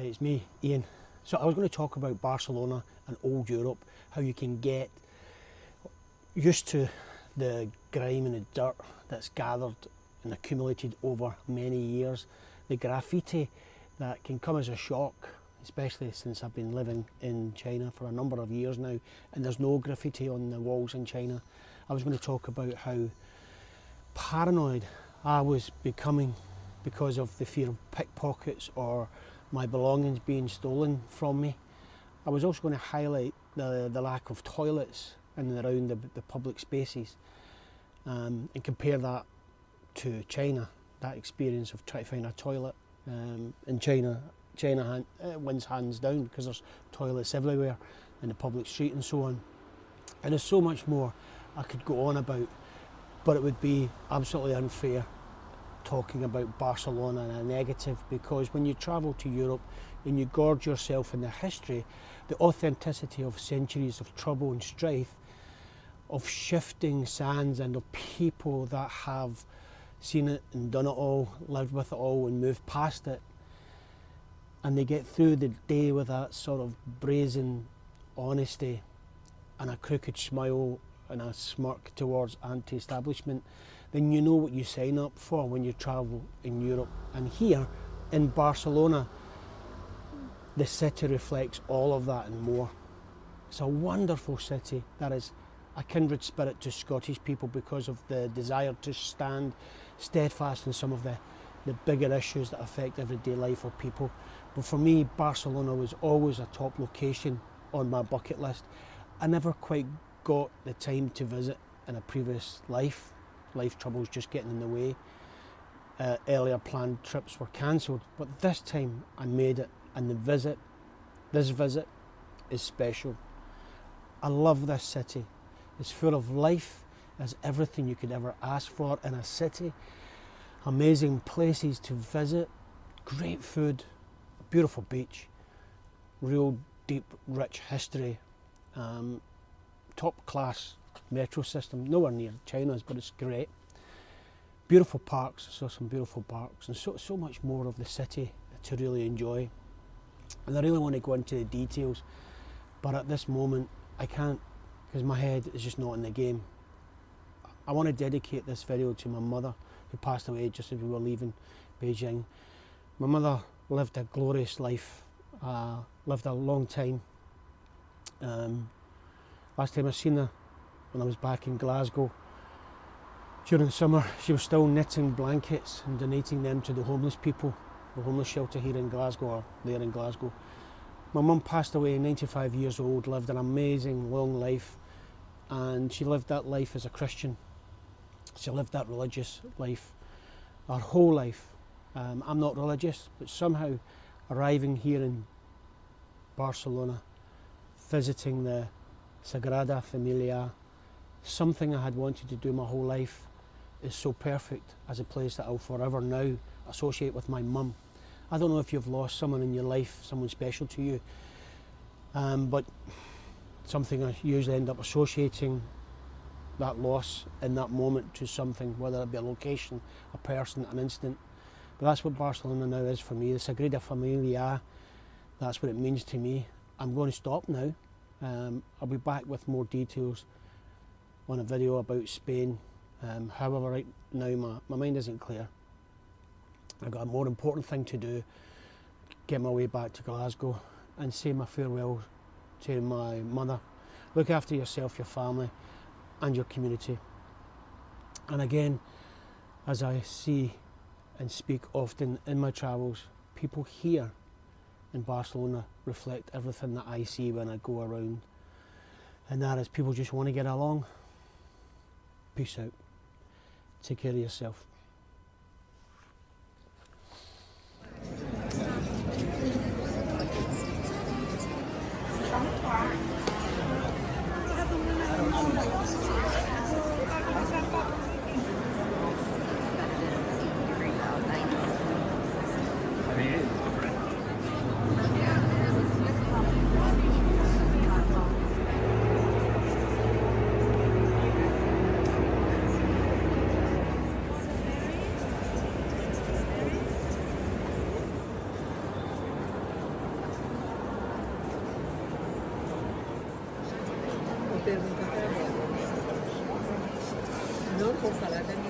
It's me, Ian. So I was going to talk about Barcelona and old Europe, how you can get used to the grime and the dirt that's gathered and accumulated over many years, the graffiti that can come as a shock, especially since I've been living in China for a number of years now and there's no graffiti on the walls in China. I was going to talk about how paranoid I was becoming because of the fear of pickpockets or my belongings being stolen from me. I was also going to highlight the lack of toilets in and around the public spaces and compare that to China, that experience of trying to find a toilet. In China wins hands down because there's toilets everywhere in the public street and so on. And there's so much more I could go on about, but it would be absolutely unfair talking about Barcelona in a negative, because when you travel to Europe and you gorge yourself in the history, the authenticity of centuries of trouble and strife, of shifting sands and of people that have seen it and done it all, lived with it all and moved past it, and they get through the day with that sort of brazen honesty and a crooked smile and a smirk towards anti-establishment, then you know what you sign up for when you travel in Europe. And here in Barcelona, the city reflects all of that and more. It's a wonderful city that is a kindred spirit to Scottish people because of the desire to stand steadfast in some of the bigger issues that affect everyday life of people. But for me, Barcelona was always a top location on my bucket list. I never quite got the time to visit in a previous life. Life troubles just getting in the way. Earlier planned trips were cancelled, but this time I made it, and this visit is special. I love this city. It's full of life. There's everything you could ever ask for in a city. Amazing places to visit, great food, a beautiful beach, real deep, rich history, top class metro system, nowhere near China's, but it's great. Beautiful parks, saw some beautiful parks, and so much more of the city to really enjoy. And I really want to go into the details, but at this moment I can't, because my head is just not in the game. I want to dedicate this video to my mother, who passed away just as we were leaving Beijing. My mother lived a glorious life, lived a long time. Last time I seen her, when I was back in Glasgow during the summer, she was still knitting blankets and donating them to the homeless people, the homeless shelter here in Glasgow, or there in Glasgow. My mum passed away, 95 years old, lived an amazing long life, and she lived that life as a Christian. She lived that religious life her whole life. I'm not religious, but somehow arriving here in Barcelona, visiting the Sagrada Familia, something I had wanted to do my whole life, is so perfect as a place that I'll forever now associate with my mum. I don't know if you've lost someone in your life, someone special to you, but something I usually end up associating that loss in that moment to something, whether it be a location, a person, an instant. But that's what Barcelona now is for me, the Sagrada Familia. That's what it means to me. I'm going to stop now. I'll be back with more details on a video about Spain. However, right now my mind isn't clear. I've got a more important thing to do, get my way back to Glasgow and say my farewell to my mother. Look after yourself, your family and your community. And again, as I see and speak often in my travels, people here in Barcelona reflect everything that I see when I go around, and that is people just want to get along. Peace out. Take care of yourself. per un caffè a bordo. Non con salata